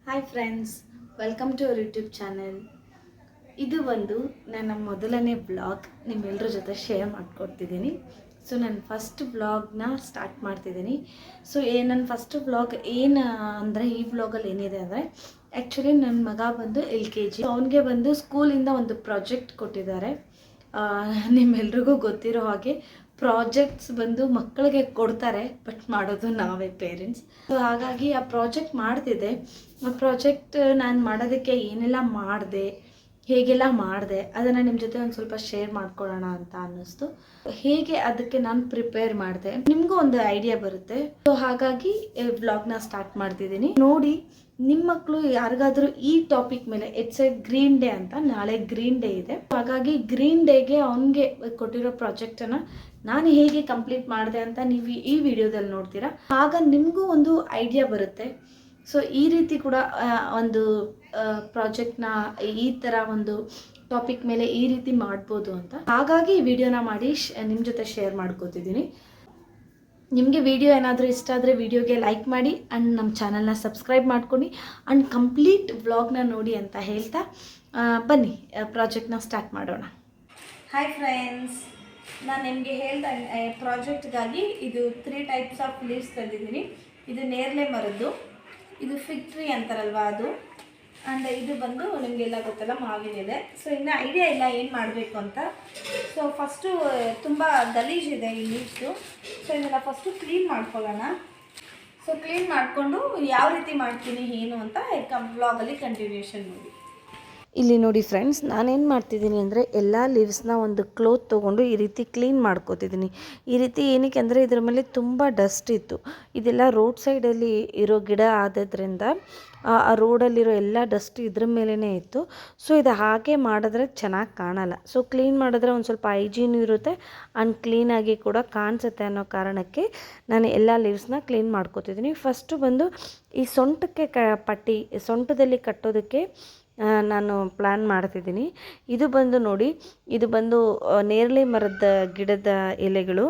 Hi friends, welcome to our YouTube channel. ಇದು ಒಂದು ನನ್ನ ಮೊದಲನೇ ವ್ಲಾಗ್ ನಿಮ್ಮೆಲ್ಲರ ಜೊತೆ ಶೇರ್ ಮಾಡ್ಕೊಡ್ತಿದ್ದೀನಿ. ಸೊ ನಾನು ಫಸ್ಟ್ ವ್ಲಾಗ್ನ ಸ್ಟಾರ್ಟ್ ಮಾಡ್ತಿದ್ದೀನಿ. ಸೊ ನನ್ನ ಫಸ್ಟ್ ವ್ಲಾಗ್ ಏನು ಅಂದರೆ, ಈ ವ್ಲಾಗಲ್ಲಿ ಏನಿದೆ ಅಂದರೆ, ಆ್ಯಕ್ಚುಲಿ ನನ್ನ ಮಗ ಬಂದು LKG. ಅವನಿಗೆ ಬಂದು ಸ್ಕೂಲಿಂದ ಒಂದು ಪ್ರಾಜೆಕ್ಟ್ ಕೊಟ್ಟಿದ್ದಾರೆ. ನಿಮ್ಮೆಲ್ರಿಗೂ ಗೊತ್ತಿರೋ ಹಾಗೆ ಪ್ರಾಜೆಕ್ಟ್ಸ್ ಬಂದು ಮಕ್ಕಳಿಗೆ ಕೊಡ್ತಾರೆ, ಬಟ್ ಮಾಡೋದು ನಾವೇ ಪೇರೆಂಟ್ಸ್. ಸೊ ಹಾಗಾಗಿ ಆ ಪ್ರಾಜೆಕ್ಟ್ ಮಾಡ್ತಿದ್ದೆ. ಆ ಪ್ರಾಜೆಕ್ಟ್ ನಾನು ಮಾಡೋದಕ್ಕೆ ಏನೆಲ್ಲ ಮಾಡಿದೆ, ಹೇಗೆಲ್ಲ ಮಾಡಿದೆ, ಅದನ್ನು ನಿಮ್ಮ ಜೊತೆ ಒಂದು ಸ್ವಲ್ಪ ಶೇರ್ ಮಾಡ್ಕೊಳ್ಳೋಣ ಅಂತ ಅನ್ನಿಸ್ತು. ಹೇಗೆ ಅದಕ್ಕೆ ನಾನು ಪ್ರಿಪೇರ್ ಮಾಡಿದೆ, ನಿಮಗೂ ಒಂದು ಐಡಿಯಾ ಬರುತ್ತೆ. ಸೊ ಹಾಗಾಗಿ ವ್ಲಾಗ್ನ ಸ್ಟಾರ್ಟ್ ಮಾಡ್ತಿದ್ದೀನಿ. ನೋಡಿ, ನಿಮ್ಮ ಮಕ್ಕಳು ಯಾರಿಗಾದ್ರೂ ಈ ಟಾಪಿಕ್ ಮೇಲೆ, ಇಟ್ಸ್ ಎ ಗ್ರೀನ್ ಡೇ ಅಂತ, ನಾಳೆ ಗ್ರೀನ್ ಡೇ ಇದೆ. ಹಾಗಾಗಿ ಗ್ರೀನ್ ಡೇಗೆ ಅವನಿಗೆ ಕೊಟ್ಟಿರೋ ಪ್ರಾಜೆಕ್ಟನ್ನು ನಾನು ಹೇಗೆ ಕಂಪ್ಲೀಟ್ ಮಾಡಿದೆ ಅಂತ ನೀವು ಈ ವಿಡಿಯೋದಲ್ಲಿ ನೋಡ್ತೀರಾ. ಆಗ ನಿಮಗೂ ಒಂದು ಐಡಿಯಾ ಬರುತ್ತೆ. ಸೊ ಈ ರೀತಿ ಕೂಡ ಒಂದು ಪ್ರಾಜೆಕ್ಟ್ನ ಈ ಥರ ಒಂದು ಟಾಪಿಕ್ ಮೇಲೆ ಈ ರೀತಿ ಮಾಡ್ಬೋದು ಅಂತ. ಹಾಗಾಗಿ ಈ ವಿಡಿಯೋನ ಮಾಡಿ ನಿಮ್ಮ ಜೊತೆ ಶೇರ್ ಮಾಡ್ಕೋತಿದ್ದೀನಿ. ನಿಮಗೆ ವಿಡಿಯೋ ಏನಾದರೂ ಇಷ್ಟ ಆದರೆ ವಿಡಿಯೋಗೆ ಲೈಕ್ ಮಾಡಿ ಆ್ಯಂಡ್ ನಮ್ಮ ಚಾನಲ್ನ ಸಬ್ಸ್ಕ್ರೈಬ್ ಮಾಡ್ಕೊಂಡು ಆ್ಯಂಡ್ ಕಂಪ್ಲೀಟ್ ವ್ಲಾಗ್ನ ನೋಡಿ ಅಂತ ಹೇಳ್ತಾ ಬನ್ನಿ ಪ್ರಾಜೆಕ್ಟ್ನ ಸ್ಟಾರ್ಟ್ ಮಾಡೋಣ. ಹಾಯ್ ಫ್ರೆಂಡ್ಸ್, ನಾನು ನಿಮಗೆ ಹೇಳ್ದಂಗೆ ಪ್ರಾಜೆಕ್ಟ್ಗಾಗಿ ಇದು 3 ಟೈಪ್ಸ್ ಆಫ್ ಲೀವ್ಸ್ ತಂದಿದ್ದೀನಿ. ಇದು ನೇರಳೆ ಮರದ್ದು, ಇದು ಫಿಗ್ ಟ್ರೀ ಅಂತಾರಲ್ವ ಅದು, ಆ್ಯಂಡ್ ಇದು ಬಂದು ನಿಮಗೆಲ್ಲ ಗೊತ್ತಲ್ಲ, ಮಾವಿನಿದೆ. ಸೊ ಇನ್ನು ಐಡಿಯಾ ಇಲ್ಲ ಏನು ಮಾಡಬೇಕು ಅಂತ. ಸೊ ಫಸ್ಟು ತುಂಬ ಗಲೀಜಿದೆ ಈ ಲೀವ್ಸು. ಸೊ ಇದನ್ನು ಫಸ್ಟು ಕ್ಲೀನ್ ಮಾಡ್ಕೊಳ್ಳೋಣ. ಸೊ ಕ್ಲೀನ್ ಮಾಡಿಕೊಂಡು ಯಾವ ರೀತಿ ಮಾಡ್ತೀನಿ ಏನು ಅಂತ ವ್ಲಾಗಲ್ಲಿ ಕಂಟಿನ್ಯೂಷನ್ ನೋಡಿ. ಇಲ್ಲಿ ನೋಡಿ ಫ್ರೆಂಡ್ಸ್, ನಾನೇನು ಮಾಡ್ತಿದ್ದೀನಿ ಅಂದರೆ, ಎಲ್ಲ ಲೀವ್ಸ್ನ ಒಂದು ಕ್ಲೋತ್ ತೊಗೊಂಡು ಈ ರೀತಿ ಕ್ಲೀನ್ ಮಾಡ್ಕೋತಿದ್ದೀನಿ. ಈ ರೀತಿ ಏನಕ್ಕೆ ಅಂದರೆ, ಇದ್ರ ಮೇಲೆ ತುಂಬ ಡಸ್ಟ್ ಇತ್ತು. ಇದೆಲ್ಲ ರೋಡ್ ಸೈಡಲ್ಲಿ ಇರೋ ಗಿಡ ಆದದ್ರಿಂದ ಆ ರೋಡಲ್ಲಿರೋ ಎಲ್ಲ ಡಸ್ಟ್ ಇದ್ರ ಮೇಲೇ ಇತ್ತು. ಸೊ ಇದು ಹಾಗೆ ಮಾಡಿದ್ರೆ ಚೆನ್ನಾಗಿ ಕಾಣಲ್ಲ. ಸೊ ಕ್ಲೀನ್ ಮಾಡಿದ್ರೆ ಒಂದು ಸ್ವಲ್ಪ ಹೈಜೀನ್ ಇರುತ್ತೆ ಆ್ಯಂಡ್ ಕ್ಲೀನಾಗಿ ಕೂಡ ಕಾಣಿಸುತ್ತೆ ಅನ್ನೋ ಕಾರಣಕ್ಕೆ ನಾನು ಎಲ್ಲ ಲೀವ್ಸ್ನ ಕ್ಲೀನ್ ಮಾಡ್ಕೋತಿದ್ದೀನಿ. ಫಸ್ಟು ಬಂದು ಈ ಸೊಂಟಕ್ಕೆ ಪಟ್ಟಿ, ಸೊಂಟದಲ್ಲಿ ಕಟ್ಟೋದಕ್ಕೆ ನಾನು ಪ್ಲ್ಯಾನ್ ಮಾಡ್ತಿದ್ದೀನಿ. ಇದು ಬಂದು ನೋಡಿ, ಇದು ಬಂದು ನೇರಳೆ ಮರದ ಗಿಡದ ಎಲೆಗಳು.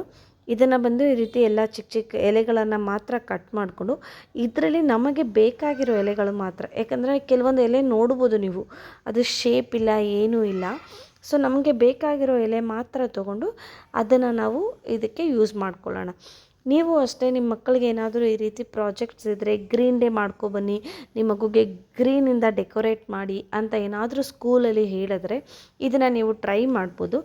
ಇದನ್ನು ಬಂದು ಈ ರೀತಿ ಎಲ್ಲ ಚಿಕ್ಕ ಚಿಕ್ಕ ಎಲೆಗಳನ್ನು ಮಾತ್ರ ಕಟ್ ಮಾಡಿಕೊಂಡು, ಇದರಲ್ಲಿ ನಮಗೆ ಬೇಕಾಗಿರೋ ಎಲೆಗಳು ಮಾತ್ರ, ಯಾಕಂದರೆ ಕೆಲವೊಂದು ಎಲೆ ನೋಡ್ಬೋದು ನೀವು, ಅದು ಶೇಪ್ ಇಲ್ಲ, ಏನೂ ಇಲ್ಲ. ಸೊ ನಮಗೆ ಬೇಕಾಗಿರೋ ಎಲೆ ಮಾತ್ರ ತೊಗೊಂಡು ಅದನ್ನು ನಾವು ಇದಕ್ಕೆ ಯೂಸ್ ಮಾಡ್ಕೊಳ್ಳೋಣ. ನೀವು ಅಷ್ಟೇ, ನಿಮ್ಮ ಮಕ್ಕಳಿಗೆ ಏನಾದರೂ ಈ ರೀತಿ ಪ್ರಾಜೆಕ್ಟ್ಸ್ ಇದ್ದರೆ ಗ್ರೀನ್ ಡೇ ಮಾಡ್ಕೊಬನ್ನಿ, ನಿಮ್ಮ ಮಗುಗೆ ಗ್ರೀನಿಂದ ಡೆಕೋರೇಟ್ ಮಾಡಿ ಅಂತ ಏನಾದರೂ ಸ್ಕೂಲಲ್ಲಿ ಹೇಳಿದ್ರೆ ಇದನ್ನು ನೀವು ಟ್ರೈ ಮಾಡ್ಬೋದು.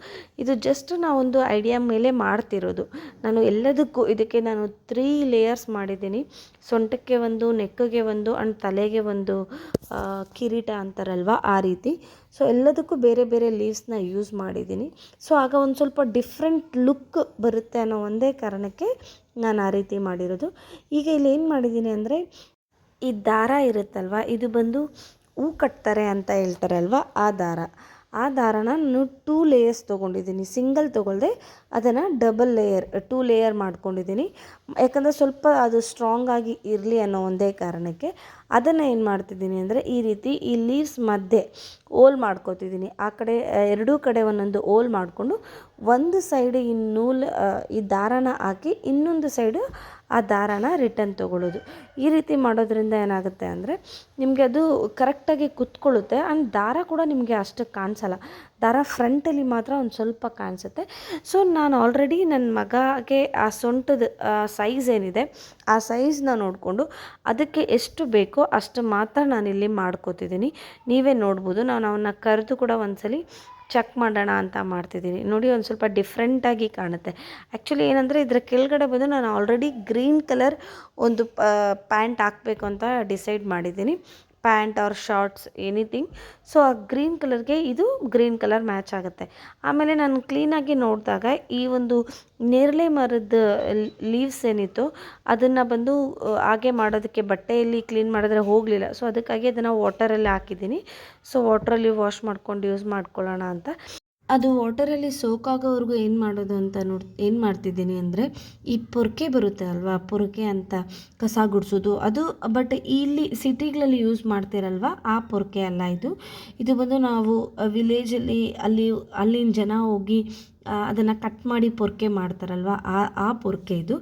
ಇದು ಜಸ್ಟ್ ನಾವೊಂದು ಐಡಿಯಾ ಮೇಲೆ ಮಾಡ್ತಿರೋದು. ನಾನು ಎಲ್ಲದಕ್ಕೂ ಇದಕ್ಕೆ ನಾನು 3 ಲೇಯರ್ಸ್ ಮಾಡಿದ್ದೀನಿ. ಸೊಂಟಕ್ಕೆ ಒಂದು, ನೆಕ್ಕಿಗೆ ಒಂದು ಆ್ಯಂಡ್ ತಲೆಗೆ ಒಂದು ಕಿರೀಟ ಅಂತಾರಲ್ವ ಆ ರೀತಿ. ಸೊ ಎಲ್ಲದಕ್ಕೂ ಬೇರೆ ಬೇರೆ ಲೀವ್ಸ್ನ ಯೂಸ್ ಮಾಡಿದ್ದೀನಿ. ಸೊ ಆಗ ಒಂದು ಸ್ವಲ್ಪ ಡಿಫ್ರೆಂಟ್ ಲುಕ್ ಬರುತ್ತೆ ಅನ್ನೋ ಒಂದೇ ಕಾರಣಕ್ಕೆ ನಾನು ಆ ರೀತಿ ಮಾಡಿರೋದು. ಈಗ ಇಲ್ಲಿ ಏನು ಮಾಡಿದ್ದೀನಿ ಅಂದರೆ, ಈ ದಾರ ಇರುತ್ತಲ್ವ, ಇದು ಬಂದು ಹೂ ಕಟ್ತಾರೆ ಅಂತ ಹೇಳ್ತಾರಲ್ವ, ಆ ದಾರನ ನಾನು 2 ಲೇಯರ್ಸ್ ತೊಗೊಂಡಿದ್ದೀನಿ. ಸಿಂಗಲ್ ತೊಗೊಳ್ದೆ ಅದನ್ನು ಡಬಲ್ ಲೇಯರ್ 2 ಲೇಯರ್ ಮಾಡ್ಕೊಂಡಿದ್ದೀನಿ. ಯಾಕಂದರೆ ಸ್ವಲ್ಪ ಅದು ಸ್ಟ್ರಾಂಗ್ ಆಗಿ ಇರಲಿ ಅನ್ನೋ ಒಂದೇ ಕಾರಣಕ್ಕೆ ಅದನ್ನು ಏನು ಮಾಡ್ತಿದ್ದೀನಿ ಅಂದರೆ, ಈ ರೀತಿ ಈ ಲೀವ್ಸ್ ಮಧ್ಯೆ ಓಲ್ ಮಾಡ್ಕೋತಿದ್ದೀನಿ. ಆ ಕಡೆ ಎರಡೂ ಕಡೆ ಒಂದೊಂದು ಓಲ್ ಮಾಡಿಕೊಂಡು ಒಂದು ಸೈಡ್ ಈ ಈ ದಾರನ ಹಾಕಿ ಇನ್ನೊಂದು ಸೈಡು ಆ ದಾರನ ರಿಟರ್ನ್ ತೊಗೊಳ್ಳೋದು. ಈ ರೀತಿ ಮಾಡೋದ್ರಿಂದ ಏನಾಗುತ್ತೆ ಅಂದರೆ, ನಿಮಗೆ ಅದು ಕರೆಕ್ಟಾಗಿ ಕುತ್ಕೊಳ್ಳುತ್ತೆ ಆ್ಯಂಡ್ ದಾರ ಕೂಡ ನಿಮಗೆ ಅಷ್ಟು ಕಾಣಿಸಲ್ಲ. ದಾರ ಫ್ರಂಟಲ್ಲಿ ಮಾತ್ರ ಒಂದು ಸ್ವಲ್ಪ ಕಾಣಿಸುತ್ತೆ. ಸೊ ನಾನು ಆಲ್ರೆಡಿ ನನ್ನ ಮಗಗೆ ಆ ಸೊಂಟದ ಸೈಜ್ ಏನಿದೆ ಆ ಸೈಜ್ನ ನೋಡಿಕೊಂಡು ಅದಕ್ಕೆ ಎಷ್ಟು ಬೇಕೋ ಅಷ್ಟು ಮಾತ್ರ ನಾನಿಲ್ಲಿ ಮಾಡ್ಕೋತಿದ್ದೀನಿ. ನೀವೇ ನೋಡ್ಬೋದು, ನಾನು ಅವನ್ನ ಕರೆದು ಕೂಡ ಒಂದ್ಸಲಿ ಚೆಕ್ ಮಾಡೋಣ ಅಂತ ಮಾಡ್ತಿದ್ದೀನಿ. ನೋಡಿ, ಒಂದು ಸ್ವಲ್ಪ ಡಿಫ್ರೆಂಟಾಗಿ ಕಾಣುತ್ತೆ. ಆ್ಯಕ್ಚುಲಿ ಏನಂದರೆ, ಇದರ ಕೆಳಗಡೆ ಬಂದು ನಾನು ಆಲ್ರೆಡಿ ಗ್ರೀನ್ ಕಲರ್ ಒಂದು ಪ್ಯಾಂಟ್ ಹಾಕಬೇಕು ಅಂತ ಡಿಸೈಡ್ ಮಾಡಿದ್ದೀನಿ. Pant or shorts anything. So ಆ ಗ್ರೀನ್ ಕಲರ್ಗೆ ಇದು ಗ್ರೀನ್ ಕಲರ್ ಮ್ಯಾಚ್ ಆಗುತ್ತೆ. ಆಮೇಲೆ ನಾನು ಕ್ಲೀನಾಗಿ ನೋಡಿದಾಗ ಈ ಒಂದು ನೇರಳೆ ಮರದ ಲೀವ್ಸ್ ಏನಿತ್ತು ಅದನ್ನು ಬಂದು ಹಾಗೆ ಮಾಡೋದಕ್ಕೆ ಬಟ್ಟೆಯಲ್ಲಿ ಕ್ಲೀನ್ ಮಾಡಿದ್ರೆ ಹೋಗಲಿಲ್ಲ. ಸೊ ಅದಕ್ಕಾಗಿ ಅದನ್ನು ವಾಟರಲ್ಲಿ ಹಾಕಿದ್ದೀನಿ. ಸೊ ವಾಟ್ರಲ್ಲಿ ವಾಶ್ ಮಾಡ್ಕೊಂಡು ಯೂಸ್ ಮಾಡ್ಕೊಳ್ಳೋಣ ಅಂತ. ಅದು ವಾಟರಲ್ಲಿ ಸೋಕಾಗೋವರೆಗೂ ಏನು ಮಾಡ್ತಿದ್ದೀನಿ ಅಂದರೆ, ಈ ಪೊರ್ಕೆ ಬರುತ್ತೆ ಅಲ್ವಾ, ಪೊರ್ಕೆ ಅಂತ ಕಸ ಗುಡಿಸೋದು ಅದು. ಬಟ್ ಇಲ್ಲಿ ಸಿಟಿಗಳಲ್ಲಿ ಯೂಸ್ ಮಾಡ್ತಿರಲ್ವ, ಆ ಪೊರ್ಕೆ ಅಲ್ಲ ಇದು. ಇದು ಬಂದು ನಾವು ವಿಲೇಜಲ್ಲಿ ಅಲ್ಲಿನ ಜನ ಹೋಗಿ ಅದನ್ನು ಕಟ್ ಮಾಡಿ ಪೊರ್ಕೆ ಮಾಡ್ತಾರಲ್ವ, ಆ ಪೊರ್ಕೆ ಇದು.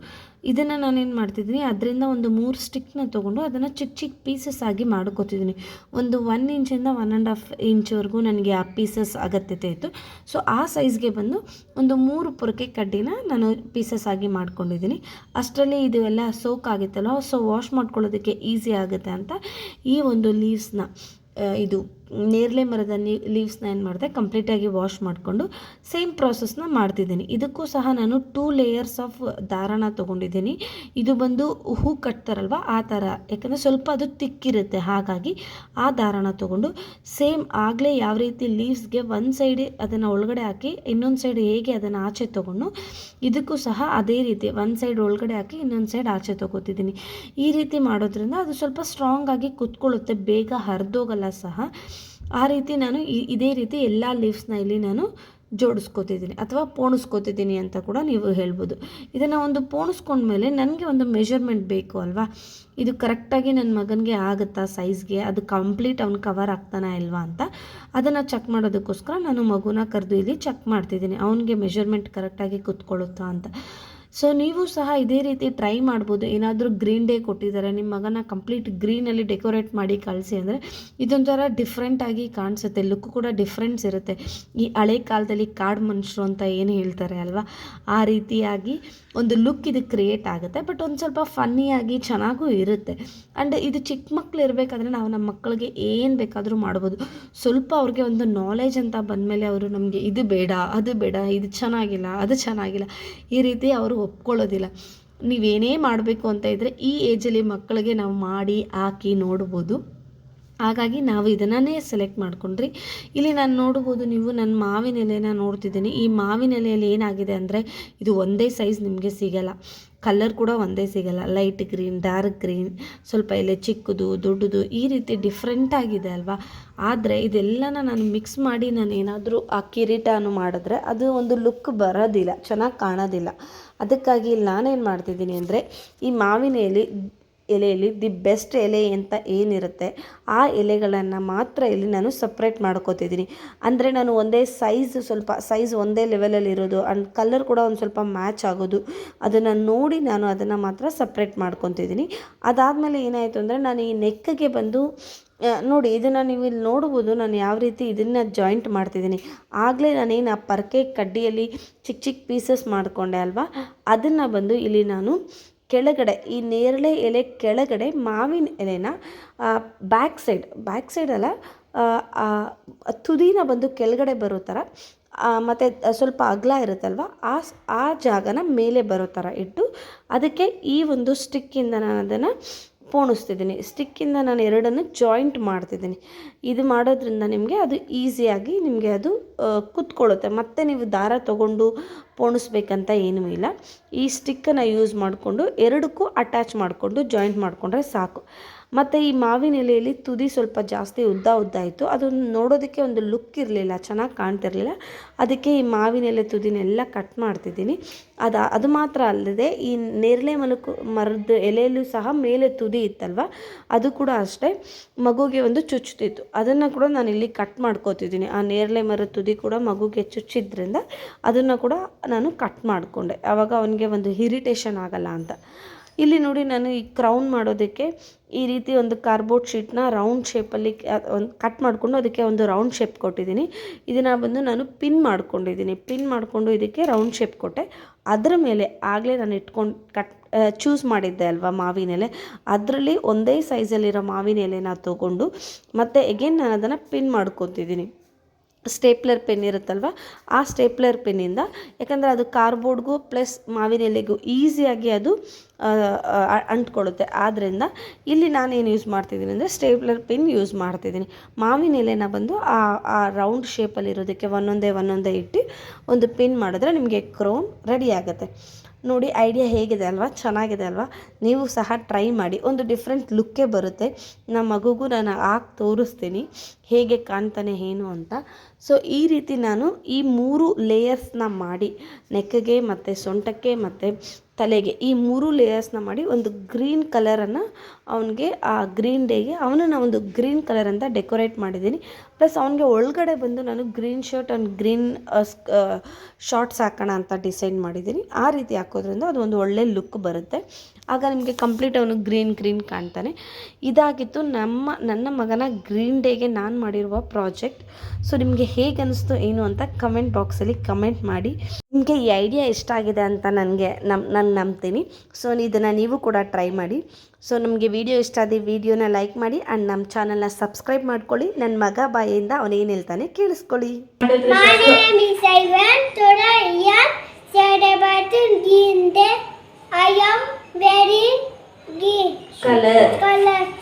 ಇದನ್ನು ನಾನೇನು ಮಾಡ್ತಿದ್ದೀನಿ, ಅದರಿಂದ ಒಂದು 3 ಸ್ಟಿಕ್ನ ತೊಗೊಂಡು ಅದನ್ನು ಚಿಕ್ಕ ಚಿಕ್ಕ ಪೀಸಸ್ ಆಗಿ ಮಾಡ್ಕೋತಿದ್ದೀನಿ. ಒಂದು 1 ಇಂಚಿಂದ 1.5 ಇಂಚ್ವರೆಗೂ ನನಗೆ ಆ ಪೀಸಸ್ ಅಗತ್ಯತೆ ಇತ್ತು. ಸೊ ಆ ಸೈಜ್ಗೆ ಬಂದು ಒಂದು 3 ಪೊರಕೆ ಕಡ್ಡಿನ ನಾನು ಪೀಸಸ್ ಆಗಿ ಮಾಡ್ಕೊಂಡಿದ್ದೀನಿ. ಅಷ್ಟರಲ್ಲಿ ಇದು ಎಲ್ಲ ಸೋಕ್ ಆಗಿತ್ತಲ್ಲ, ಸೊ ವಾಶ್ ಮಾಡ್ಕೊಳ್ಳೋದಕ್ಕೆ ಈಸಿ ಆಗುತ್ತೆ ಅಂತ ಈ ಒಂದು ಲೀವ್ಸ್ನ, ಇದು ನೇರಳೆ ಮರದ ಲೀವ್ಸ್ನ ಏನು ಮಾಡಿದೆ, ಕಂಪ್ಲೀಟಾಗಿ ವಾಶ್ ಮಾಡಿಕೊಂಡು ಸೇಮ್ ಪ್ರಾಸೆಸ್ನ ಮಾಡ್ತಿದ್ದೀನಿ. ಇದಕ್ಕೂ ಸಹ ನಾನು 2 ಲೇಯರ್ಸ್ ಆಫ್ ದಾರನ ತೊಗೊಂಡಿದ್ದೀನಿ. ಇದು ಬಂದು ಹೂ ಕಟ್ತಾರಲ್ವ ಆ ಥರ, ಯಾಕಂದರೆ ಸ್ವಲ್ಪ ಅದು ತಿಕ್ಕಿರುತ್ತೆ, ಹಾಗಾಗಿ ಆ ದಾರನ ತೊಗೊಂಡು ಸೇಮ್ ಆಗಲೇ ಯಾವ ರೀತಿ ಲೀವ್ಸ್ಗೆ ಒಂದು ಸೈಡ್ ಅದನ್ನು ಒಳಗಡೆ ಹಾಕಿ ಇನ್ನೊಂದು ಸೈಡ್ ಹೇಗೆ ಅದನ್ನು ಆಚೆ ತೊಗೊಂಡು, ಇದಕ್ಕೂ ಸಹ ಅದೇ ರೀತಿ ಒಂದು ಸೈಡ್ ಒಳಗಡೆ ಹಾಕಿ ಇನ್ನೊಂದು ಸೈಡ್ ಆಚೆ ತೊಗೋತಿದ್ದೀನಿ. ಈ ರೀತಿ ಮಾಡೋದ್ರಿಂದ ಅದು ಸ್ವಲ್ಪ ಸ್ಟ್ರಾಂಗ್ ಆಗಿ ಕುತ್ಕೊಳ್ಳುತ್ತೆ, ಬೇಗ ಹರಿದೋಗಲ್ಲ ಸಹ. ಆ ರೀತಿ ನಾನು ಇದೇ ರೀತಿ ಎಲ್ಲ ಲೀವ್ಸ್ನ ಇಲ್ಲಿ ನಾನು ಜೋಡಿಸ್ಕೋತಿದ್ದೀನಿ ಅಥವಾ ಪೋಣಿಸ್ಕೋತಿದ್ದೀನಿ ಅಂತ ಕೂಡ ನೀವು ಹೇಳ್ಬೋದು. ಇದನ್ನು ಒಂದು ಪೋಣಿಸ್ಕೊಂಡ್ಮೇಲೆ ನನಗೆ ಒಂದು ಮೆಷರ್ಮೆಂಟ್ ಬೇಕು ಅಲ್ವಾ, ಇದು ಕರೆಕ್ಟಾಗಿ ನನ್ನ ಮಗನಿಗೆ ಆಗುತ್ತಾ ಸೈಜ್ಗೆ, ಅದು ಕಂಪ್ಲೀಟ್ ಅವ್ನು ಕವರ್ ಆಗ್ತಾನಾ ಇಲ್ವಾ ಅಂತ ಅದನ್ನು ಚೆಕ್ ಮಾಡೋದಕ್ಕೋಸ್ಕರ ನಾನು ಮಗುನ ಕರೆದು ಇಲ್ಲಿ ಚೆಕ್ ಮಾಡ್ತಿದ್ದೀನಿ, ಅವನಿಗೆ ಮೆಷರ್ಮೆಂಟ್ ಕರೆಕ್ಟಾಗಿ ಕೂತ್ಕೊಳ್ಳುತ್ತಾ ಅಂತ. ಸೊ ನೀವು ಸಹ ಇದೇ ರೀತಿ ಟ್ರೈ ಮಾಡ್ಬೋದು. ಏನಾದರೂ ಗ್ರೀನ್ ಡೇ ಕೊಟ್ಟಿದ್ದಾರೆ, ನಿಮ್ಮ ಮಗನ ಕಂಪ್ಲೀಟ್ ಗ್ರೀನಲ್ಲಿ ಡೆಕೋರೇಟ್ ಮಾಡಿ ಕಳಿಸಿ ಅಂದರೆ ಇದೊಂಥರ ಡಿಫ್ರೆಂಟಾಗಿ ಕಾಣಿಸುತ್ತೆ, ಲುಕ್ ಕೂಡ ಡಿಫ್ರೆನ್ಸ್ ಇರುತ್ತೆ. ಈ ಹಳೆ ಕಾಲದಲ್ಲಿ ಕಾಡು ಮನುಷ್ಯರು ಅಂತ ಏನು ಹೇಳ್ತಾರೆ ಅಲ್ವಾ, ಆ ರೀತಿಯಾಗಿ ಒಂದು ಲುಕ್ ಇದು ಕ್ರಿಯೇಟ್ ಆಗುತ್ತೆ. ಬಟ್ ಒಂದು ಸ್ವಲ್ಪ ಫನ್ನಿಯಾಗಿ ಚೆನ್ನಾಗೂ ಇರುತ್ತೆ. ಆ್ಯಂಡ್ ಇದು ಚಿಕ್ಕ ಮಕ್ಳು ಇರಬೇಕಾದ್ರೆ ನಾವು ನಮ್ಮ ಮಕ್ಕಳಿಗೆ ಏನು ಬೇಕಾದರೂ ಮಾಡ್ಬೋದು. ಸ್ವಲ್ಪ ಅವ್ರಿಗೆ ಒಂದು ನಾಲೆಜ್ ಅಂತ ಬಂದಮೇಲೆ ಅವರು ನಮಗೆ ಇದು ಬೇಡ, ಅದು ಬೇಡ, ಇದು ಚೆನ್ನಾಗಿಲ್ಲ, ಅದು ಚೆನ್ನಾಗಿಲ್ಲ, ಈ ರೀತಿ ಅವರು ಒಪ್ಕೊಳ್ಳೋದಿಲ್ಲ. ನೀವೇನೇ ಮಾಡಬೇಕು ಅಂತ ಇದ್ದರೆ ಈ ಏಜಲ್ಲಿ ಮಕ್ಕಳಿಗೆ ನಾವು ಮಾಡಿ ಹಾಕಿ ನೋಡ್ಬೋದು. ಹಾಗಾಗಿ ನಾವು ಇದನ್ನೇ ಸೆಲೆಕ್ಟ್ ಮಾಡ್ಕೊಂಡ್ರಿ. ಇಲ್ಲಿ ನಾನು ನೋಡ್ಬೋದು, ನೀವು ನನ್ನ ಮಾವಿನ ಎಲೆನ ನೋಡ್ತಿದ್ದೀನಿ. ಈ ಮಾವಿನ ಎಲೆಯಲ್ಲಿ ಏನಾಗಿದೆ ಅಂದರೆ ಇದು ಒಂದೇ ಸೈಜ್ ನಿಮಗೆ ಸಿಗಲ್ಲ, ಕಲರ್ ಕೂಡ ಒಂದೇ ಸಿಗಲ್ಲ. ಲೈಟ್ ಗ್ರೀನ್, ಡಾರ್ಕ್ ಗ್ರೀನ್, ಸ್ವಲ್ಪ ಎಲೆ ಚಿಕ್ಕದು, ದೊಡ್ಡದು, ಈ ರೀತಿ ಡಿಫ್ರೆಂಟಾಗಿದೆ ಅಲ್ವಾ. ಆದರೆ ಇದೆಲ್ಲನ ನಾನು ಮಿಕ್ಸ್ ಮಾಡಿ ನಾನು ಏನಾದರೂ ಆ ಕಿರೀಟನೂ ಮಾಡಿದ್ರೆ ಅದು ಒಂದು ಲುಕ್ ಬರೋದಿಲ್ಲ, ಚೆನ್ನಾಗಿ ಕಾಣೋದಿಲ್ಲ. ಅದಕ್ಕಾಗಿ ಇಲ್ಲಿ ನಾನೇನು ಮಾಡ್ತಿದ್ದೀನಿ ಅಂದರೆ ಈ ಮಾವಿನ ಎಲೆಯಲ್ಲಿ ದಿ ಬೆಸ್ಟ್ ಎಲೆ ಅಂತ ಏನಿರುತ್ತೆ ಆ ಎಲೆಗಳನ್ನು ಮಾತ್ರ ಇಲ್ಲಿ ನಾನು ಸಪ್ರೇಟ್ ಮಾಡ್ಕೋತಿದ್ದೀನಿ. ಅಂದರೆ ನಾನು ಒಂದೇ ಸ್ವಲ್ಪ ಸೈಜ್ ಒಂದೇ ಲೆವೆಲಲ್ಲಿ ಇರೋದು ಆ್ಯಂಡ್ ಕಲರ್ ಕೂಡ ಒಂದು ಸ್ವಲ್ಪ ಮ್ಯಾಚ್ ಆಗೋದು, ಅದನ್ನು ನೋಡಿ ನಾನು ಅದನ್ನು ಮಾತ್ರ ಸಪ್ರೇಟ್ ಮಾಡ್ಕೊತಿದ್ದೀನಿ. ಅದಾದಮೇಲೆ ಏನಾಯಿತು ಅಂದರೆ ನಾನು ಈ ನೆಕ್ಗೆ ಬಂದು ನೋಡಿ, ಇದನ್ನು ನೀವು ಇಲ್ಲಿ ನೋಡ್ಬೋದು ನಾನು ಯಾವ ರೀತಿ ಇದನ್ನು ಜಾಯಿಂಟ್ ಮಾಡ್ತಿದ್ದೀನಿ. ಆಗಲೇ ನಾನೇನು ಆ ಪರ್ಕೆ ಕಡ್ಡಿಯಲ್ಲಿ ಚಿಕ್ಕ ಚಿಕ್ಕ ಪೀಸಸ್ ಮಾಡಿಕೊಂಡೆ ಅಲ್ವಾ, ಅದನ್ನು ಬಂದು ಇಲ್ಲಿ ನಾನು ಕೆಳಗಡೆ ಈ ನೇರಳೆ ಎಲೆ ಕೆಳಗಡೆ ಮಾವಿನ ಎಲೆನ ಬ್ಯಾಕ್ ಸೈಡ್ ಅಲ್ಲ, ತುದಿನ ಬಂದು ಕೆಳಗಡೆ ಬರೋ ಥರ ಮತ್ತು ಸ್ವಲ್ಪ ಅಗಲ ಇರುತ್ತಲ್ವ ಆ ಜಾಗನ ಮೇಲೆ ಬರೋ ಥರ ಇಟ್ಟು ಅದಕ್ಕೆ ಈ ಒಂದು ಸ್ಟಿಕ್ಕಿಂದ ನಾನು ಅದನ್ನು ಪೋಣಿಸ್ತಿದ್ದೀನಿ. ಸ್ಟಿಕ್ಕಿಂದ ನಾನು ಎರಡನ್ನು ಜಾಯಿಂಟ್ ಮಾಡ್ತಿದ್ದೀನಿ. ಇದು ಮಾಡೋದ್ರಿಂದ ನಿಮಗೆ ಅದು ಈಸಿಯಾಗಿ ನಿಮಗೆ ಅದು ಕುತ್ಕೊಳ್ಳುತ್ತೆ. ಮತ್ತು ನೀವು ದಾರ ತೊಗೊಂಡು ಪೋಣಿಸ್ಬೇಕಂತ ಏನೂ ಇಲ್ಲ. ಈ ಸ್ಟಿಕ್ಕನ್ನು ಯೂಸ್ ಮಾಡಿಕೊಂಡು ಎರಡಕ್ಕೂ ಅಟ್ಯಾಚ್ ಮಾಡಿಕೊಂಡು ಜಾಯಿಂಟ್ ಮಾಡಿಕೊಂಡ್ರೆ ಸಾಕು. ಮತ್ತು ಈ ಮಾವಿನ ಎಲೆಯಲ್ಲಿ ತುದಿ ಸ್ವಲ್ಪ ಜಾಸ್ತಿ ಉದ್ದ ಇತ್ತು, ಅದನ್ನು ನೋಡೋದಕ್ಕೆ ಒಂದು ಲುಕ್ ಇರಲಿಲ್ಲ, ಚೆನ್ನಾಗಿ ಕಾಣ್ತಿರಲಿಲ್ಲ. ಅದಕ್ಕೆ ಈ ಮಾವಿನ ಎಲೆ ತುದಿನೆಲ್ಲ ಕಟ್ ಮಾಡ್ತಿದ್ದೀನಿ. ಅದು ಮಾತ್ರ ಅಲ್ಲದೆ ಈ ನೇರಳೆ ಮರದ ಎಲೆಯಲ್ಲೂ ಸಹ ಮೇಲೆ ತುದಿ ಇತ್ತಲ್ವ, ಅದು ಕೂಡ ಅಷ್ಟೇ ಮಗುಗೆ ಒಂದು ಚುಚ್ಚುತ್ತಿತ್ತು, ಅದನ್ನು ಕೂಡ ನಾನು ಇಲ್ಲಿ ಕಟ್ ಮಾಡ್ಕೋತಿದ್ದೀನಿ. ಆ ನೇರಳೆ ಮರದ ತುದಿ ಕೂಡ ಮಗುಗೆ ಚುಚ್ಚಿದ್ರಿಂದ ಅದನ್ನು ಕೂಡ ನಾನು ಕಟ್ ಮಾಡಿಕೊಂಡೆ, ಆವಾಗ ಅವನಿಗೆ ಒಂದು ಇರಿಟೇಷನ್ ಆಗಲ್ಲ ಅಂತ. ಇಲ್ಲಿ ನೋಡಿ, ನಾನು ಈ ಕ್ರೌನ್ ಮಾಡೋದಕ್ಕೆ ಈ ರೀತಿ ಒಂದು ಕಾರ್ಡ್ಬೋರ್ಡ್ ಶೀಟ್ನ ರೌಂಡ್ ಶೇಪಲ್ಲಿ ಒಂದು ಕಟ್ ಮಾಡಿಕೊಂಡು ಅದಕ್ಕೆ ಒಂದು ರೌಂಡ್ ಶೇಪ್ ಕೊಟ್ಟಿದ್ದೀನಿ. ಇದನ್ನು ಬಂದು ನಾನು ಪಿನ್ ಮಾಡಿಕೊಂಡು ಇದಕ್ಕೆ ರೌಂಡ್ ಶೇಪ್ ಕೊಟ್ಟೆ. ಅದರ ಮೇಲೆ ಆಗಲೇ ನಾನು ಚೂಸ್ ಮಾಡಿದ್ದೆ ಅಲ್ವಾ ಮಾವಿನ ಎಲೆ, ಅದರಲ್ಲಿ ಒಂದೇ ಸೈಜಲ್ಲಿರೋ ಮಾವಿನ ಎಲೆನ ತೊಗೊಂಡು ಮತ್ತು ಎಗೇನ್ ನಾನು ಅದನ್ನು ಪಿನ್ ಮಾಡ್ಕೊತಿದ್ದೀನಿ. ಸ್ಟೇಪ್ಲರ್ ಪೆನ್ ಇರುತ್ತಲ್ವ, ಆ ಸ್ಟೇಪ್ಲರ್ ಪೆನ್ನಿಂದ, ಯಾಕಂದರೆ ಅದು ಕಾರ್ಡ್ಬೋರ್ಡ್ಗೂ ಪ್ಲಸ್ ಮಾವಿನ ಎಲೆಗೂ ಈಸಿಯಾಗಿ ಅದು ಅಂಟ್ಕೊಳ್ಳುತ್ತೆ. ಆದ್ದರಿಂದ ಇಲ್ಲಿ ನಾನೇನು ಯೂಸ್ ಮಾಡ್ತಿದ್ದೀನಿ ಅಂದರೆ ಸ್ಟೇಪ್ಲರ್ ಪಿನ್ ಯೂಸ್ ಮಾಡ್ತಿದ್ದೀನಿ. ಮಾವಿನ ಎಲೆನ ಬಂದು ಆ ರೌಂಡ್ ಶೇಪಲ್ಲಿರೋದಕ್ಕೆ ಒಂದೊಂದೇ ಇಟ್ಟು ಒಂದು ಪಿನ್ ಮಾಡಿದ್ರೆ ನಿಮಗೆ ಕ್ರೌನ್ ರೆಡಿ ಆಗುತ್ತೆ. ನೋಡಿ, ಐಡಿಯಾ ಹೇಗಿದೆ ಅಲ್ವಾ, ಚೆನ್ನಾಗಿದೆ ಅಲ್ವಾ. ನೀವು ಸಹ ಟ್ರೈ ಮಾಡಿ, ಒಂದು ಡಿಫ್ರೆಂಟ್ ಲುಕ್ಕೇ ಬರುತ್ತೆ. ನಮ್ಮ ಮಗುಗೂ ನಾನು ಹಾಕಿ ತೋರಿಸ್ತೀನಿ ಹೇಗೆ ಕಾಣ್ತಾನೆ ಏನು ಅಂತ. ಸೊ ಈ ರೀತಿ ನಾನು ಈ 3 ಲೇಯರ್ಸ್ನ ಮಾಡಿ ನೆಕ್ಗೆ ಮತ್ತು ಸೊಂಟಕ್ಕೆ ಮತ್ತು ತಲೆಗೆ ಈ 3 ಲೇಯರ್ಸ್ನ ಮಾಡಿ ಒಂದು ಗ್ರೀನ್ ಕಲರನ್ನು ಅವನಿಗೆ ಆ ಗ್ರೀನ್ ಡೇಗೆ ಅವನನ್ನು ಒಂದು ಗ್ರೀನ್ ಕಲರ್ ಅಂತ ಡೆಕೋರೇಟ್ ಮಾಡಿದ್ದೀನಿ. ಪ್ಲಸ್ ಅವನಿಗೆ ಒಳಗಡೆ ಬಂದು ನಾನು green shirt and green shorts ಹಾಕೋಣ ಅಂತ ಡಿಸೈಡ್ ಮಾಡಿದ್ದೀನಿ. ಆ ರೀತಿ ಹಾಕೋದ್ರಿಂದ ಅದು ಒಂದು ಒಳ್ಳೆ ಲುಕ್ ಬರುತ್ತೆ. ಆಗ ನಿಮಗೆ ಕಂಪ್ಲೀಟ್ ಅವನು ಗ್ರೀನ್ ಕಾಣ್ತಾನೆ. ಇದಾಗಿತ್ತು ನನ್ನ ಮಗನ ಗ್ರೀನ್ ಡೇಗೆ ನಾನು ಮಾಡಿರುವ ಪ್ರಾಜೆಕ್ಟ್. ಸೊ ನಿಮಗೆ ಹೇಗೆ ಅನ್ನಿಸ್ತು ಏನು ಅಂತ ಕಮೆಂಟ್ ಬಾಕ್ಸಲ್ಲಿ ಕಮೆಂಟ್ ಮಾಡಿ. ನಿಮಗೆ ಈ ಐಡಿಯಾ ಇಷ್ಟ ಆಗಿದೆ ಅಂತ ನಾನು ನಂಬ್ತೀನಿ. ಸೊ ಇದನ್ನು ನೀವು ಕೂಡ ಟ್ರೈ ಮಾಡಿ. ಸೊ ನಮಗೆ ವಿಡಿಯೋ ಇಷ್ಟ ಆದ ವಿಡಿಯೋನ ಲೈಕ್ ಮಾಡಿ ಆ್ಯಂಡ್ ನಮ್ಮ ಚಾನಲ್ನ ಸಬ್ಸ್ಕ್ರೈಬ್ ಮಾಡ್ಕೊಳ್ಳಿ. ನನ್ನ ಮಗ ಬಾಯಿಂದ ಅವನೇನು ಹೇಳ್ತಾನೆ ಕೇಳಿಸ್ಕೊಳ್ಳಿ. I am very green color.